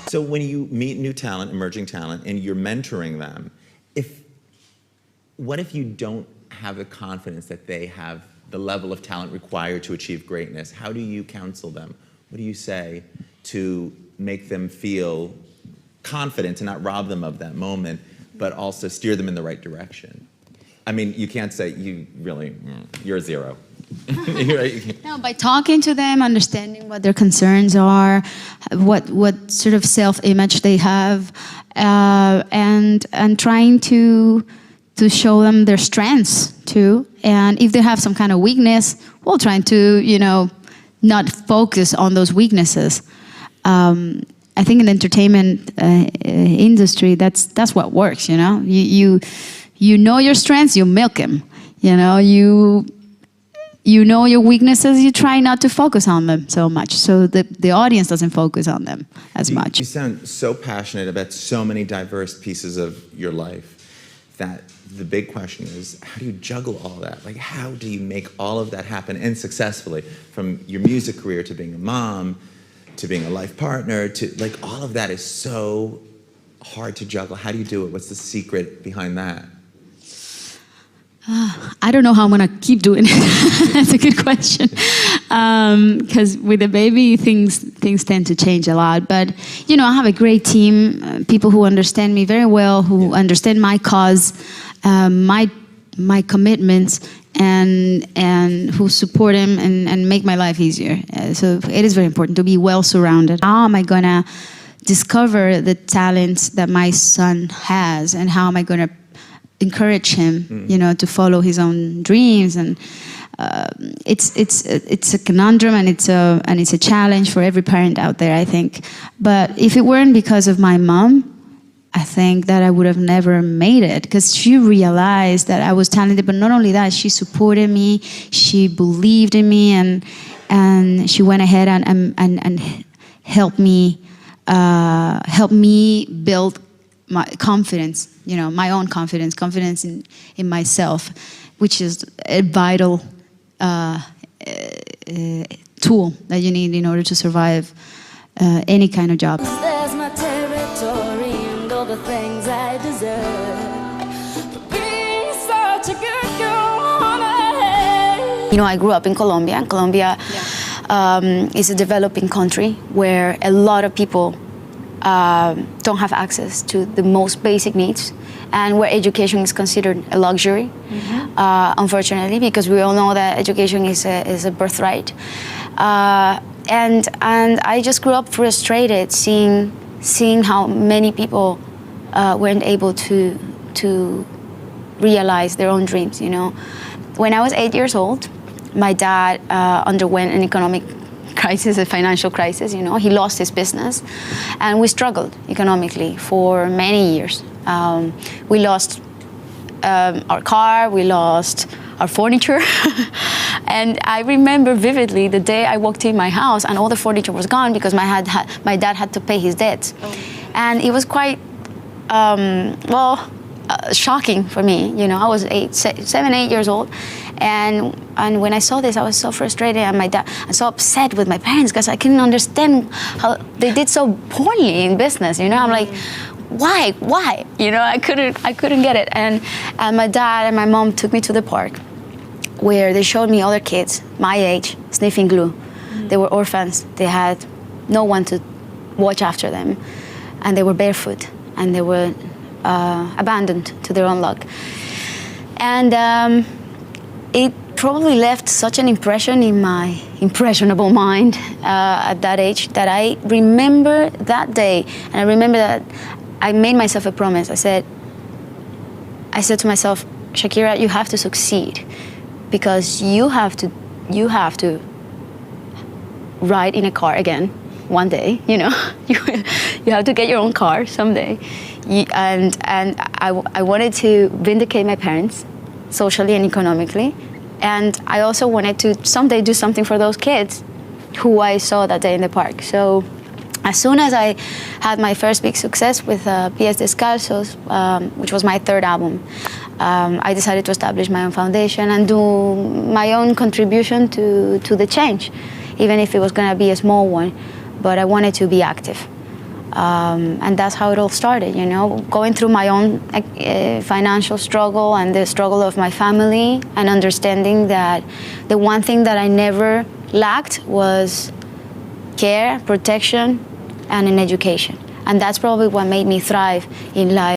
So when you meet new talent, emerging talent, and you're mentoring them, what if you don't have the confidence that they have the level of talent required to achieve greatness? How do you counsel them? What do you say to make them feel confident, to not rob them of that moment, but also steer them in the right direction? I mean, you can't say, you're a zero. No, by talking to them, understanding what their concerns are, what sort of self-image they have, and trying to show them their strengths too. And if they have some kind of weakness, well, trying to, not focus on those weaknesses. I think in the entertainment industry, that's what works, you know your strengths, you milk them. You know your weaknesses, you try not to focus on them so much, so the audience doesn't focus on them as much. You sound so passionate about so many diverse pieces of your life that the big question is, how do you juggle all that? Like, how do you make all of that happen and successfully, from your music career to being a mom, to being a life partner, to all of that is so hard to juggle. How do you do it? What's the secret behind that? I don't know how I'm gonna keep doing it. That's a good question. Because with a baby, things tend to change a lot. But I have a great team, people who understand me very well, who understand my cause, my commitments, and who support him and make my life easier. So it is very important to be well surrounded. How am I gonna discover the talents that my son has, and how am I gonna encourage him, to follow his own dreams? And it's a conundrum, and it's a challenge for every parent out there, I think. But if it weren't because of my mom, I think that I would have never made it, because she realized that I was talented. But not only that, she supported me, she believed in me, and she went ahead and helped me build my confidence, my own confidence in myself, which is a vital tool that you need in order to survive any kind of job. There's my territory and all the things I deserve for being such a good girl on a head. I grew up in Colombia, and Colombia is a developing country where a lot of people don't have access to the most basic needs, and where education is considered a luxury, unfortunately, because we all know that education is a birthright. And I just grew up frustrated seeing how many people weren't able to realize their own dreams. When I was 8 years old, my dad underwent an economic crisis, a financial crisis. He lost his business, and we struggled economically for many years. We lost our car, we lost our furniture, and I remember vividly the day I walked in my house and all the furniture was gone because my dad had to pay his debts. And it was quite shocking for me. I was 7, 8 years old, and when I saw this, I was so frustrated, and I'm so upset with my parents because I couldn't understand how they did so poorly in business. I'm like, why? I couldn't get it. And my dad and my mom took me to the park, where they showed me other kids my age sniffing glue. They were orphans. They had no one to watch after them, and they were barefoot, and they were abandoned to their own luck. And it probably left such an impression in my impressionable mind at that age, that I remember that day, and I remember that I made myself a promise. I said to myself, ʃa଼kiːrə, you have to succeed, because you have to ride in a car again one day. You have to get your own car someday. And I wanted to vindicate my parents socially and economically, and I also wanted to someday do something for those kids who I saw that day in the park. So as soon as I had my first big success with Descalzos, which was my third album, I decided to establish my own foundation and do my own contribution to the change, even if it was going to be a small one, but I wanted to be active. And that's how it all started, you know, going through my own financial struggle and the struggle of my family, and understanding that the one thing that I never lacked was care, protection, and an education. And that's probably what made me thrive in life.